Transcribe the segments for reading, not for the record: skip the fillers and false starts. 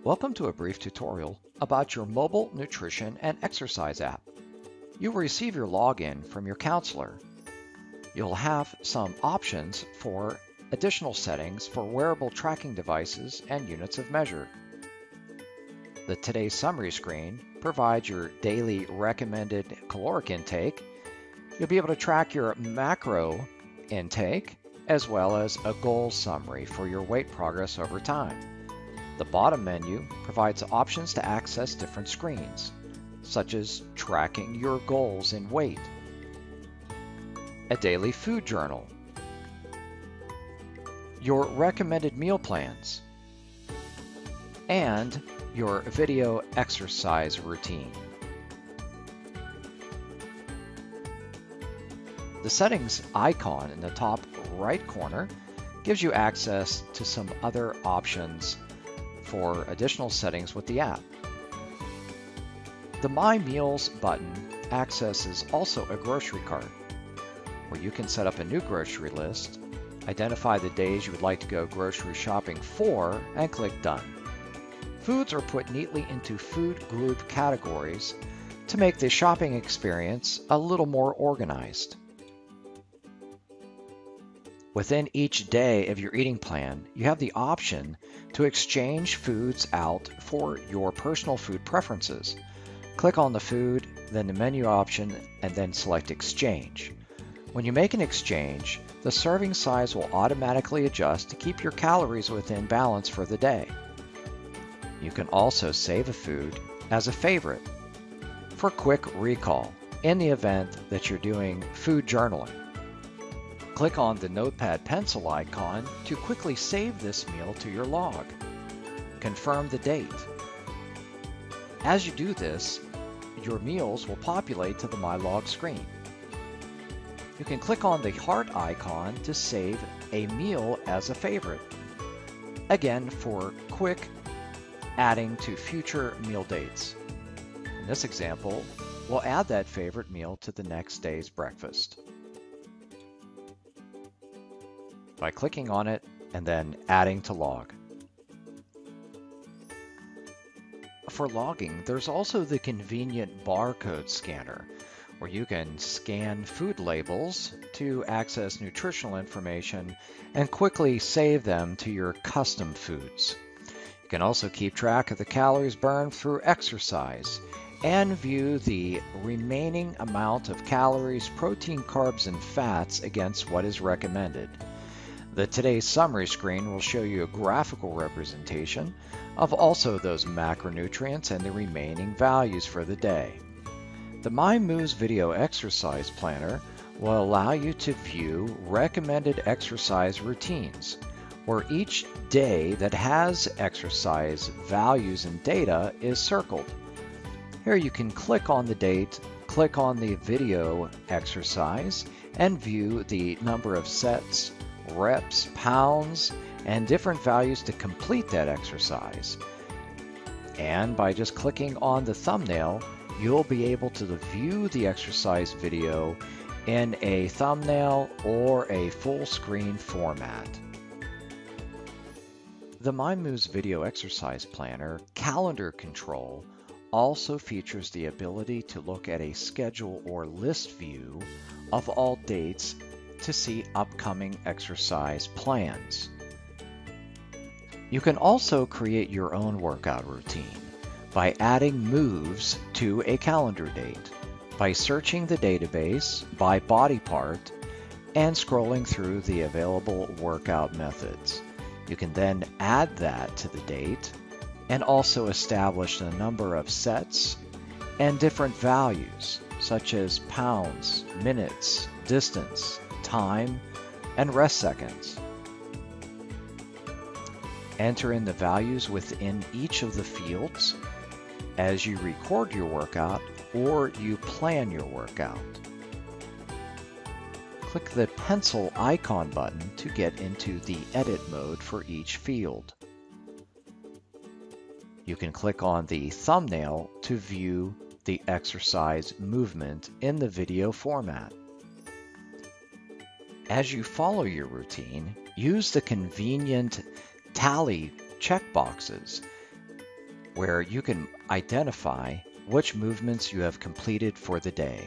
Welcome to a brief tutorial about your mobile nutrition and exercise app. You will receive your login from your counselor. You'll have some options for additional settings for wearable tracking devices and units of measure. The Today's Summary screen provides your daily recommended caloric intake. You'll be able to track your macro intake as well as a goal summary for your weight progress over time. The bottom menu provides options to access different screens, such as tracking your goals in weight, a daily food journal, your recommended meal plans, and your video exercise routine. The settings icon in the top right corner gives you access to some other options for additional settings with the app. The My Meals button accesses also a grocery cart, where you can set up a new grocery list, identify the days you would like to go grocery shopping for, and click Done. Foods are put neatly into food group categories to make the shopping experience a little more organized. Within each day of your eating plan, you have the option to exchange foods out for your personal food preferences. Click on the food, then the menu option, and then select Exchange. When you make an exchange, the serving size will automatically adjust to keep your calories within balance for the day. You can also save a food as a favorite for quick recall in the event that you're doing food journaling. Click on the notepad pencil icon to quickly save this meal to your log. Confirm the date. As you do this, your meals will populate to the My Log screen. You can click on the heart icon to save a meal as a favorite. Again, for quick adding to future meal dates. In this example, we'll add that favorite meal to the next day's breakfast by clicking on it and then adding to log. For logging, there's also the convenient barcode scanner, where you can scan food labels to access nutritional information and quickly save them to your custom foods. You can also keep track of the calories burned through exercise and view the remaining amount of calories, protein, carbs, and fats against what is recommended. The Today's Summary screen will show you a graphical representation of also those macronutrients and the remaining values for the day. The My Moves Video Exercise Planner will allow you to view recommended exercise routines, where each day that has exercise values and data is circled. Here you can click on the date, click on the video exercise, and view the number of sets, reps, pounds, and different values to complete that exercise. And by just clicking on the thumbnail, you'll be able to view the exercise video in a thumbnail or a full screen format. The My Moves Video Exercise Planner calendar control also features the ability to look at a schedule or list view of all dates to see upcoming exercise plans. You can also create your own workout routine by adding moves to a calendar date, by searching the database by body part and scrolling through the available workout methods. You can then add that to the date and also establish a number of sets and different values such as pounds, minutes, distance, time, and rest seconds. Enter in the values within each of the fields as you record your workout or you plan your workout. Click the pencil icon button to get into the edit mode for each field. You can click on the thumbnail to view the exercise movement in the video format. As you follow your routine, use the convenient tally checkboxes where you can identify which movements you have completed for the day.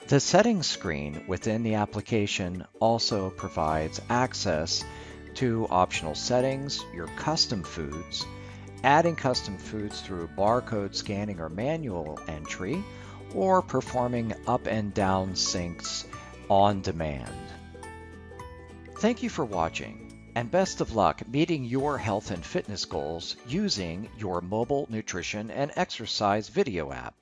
The settings screen within the application also provides access to optional settings, your custom foods, adding custom foods through barcode scanning or manual entry, or performing up and down syncs on demand. Thank you for watching, and best of luck meeting your health and fitness goals using your mobile nutrition and exercise video app.